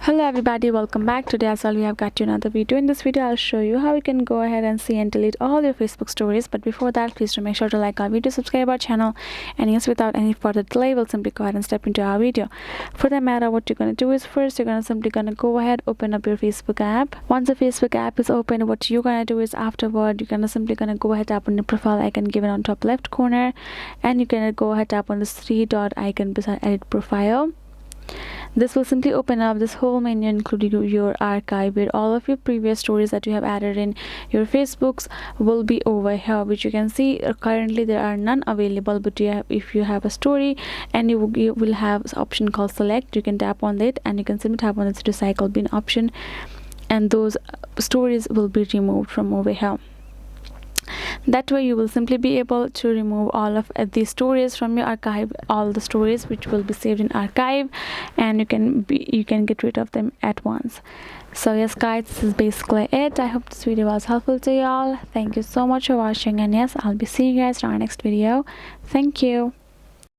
Hello everybody, welcome back. Today as well we have got you another video. In this video I'll show you how you can go ahead and see and delete all your Facebook stories. But before that, please do make sure to like our video, subscribe our channel, and yes, without any further delay we'll simply go ahead and step into our video. For that matter, what you're going to do is first you're going to simply go ahead, open up your Facebook app. Once the Facebook app is open, what you're going to do is afterward you're going to simply go ahead, tap on the profile icon given on top left corner, and you're going to go ahead, tap on this three dot icon beside edit profile. This will simply open up this whole menu, including your archive, where all of your previous stories that you have added in your Facebooks will be over here, which you can see currently there are none available. But if you have a story and you will have this option called select, you can tap on it and you can simply tap on this recycle bin option, and those stories will be removed from over here. That way you will simply be able to remove all of these stories from your archive, all the stories which will be saved in archive, and you can get rid of them at once. So yes guys, this is basically it. I hope this video was helpful to y'all. Thank you so much for watching, and yes, I'll be seeing you guys in our next video. Thank you.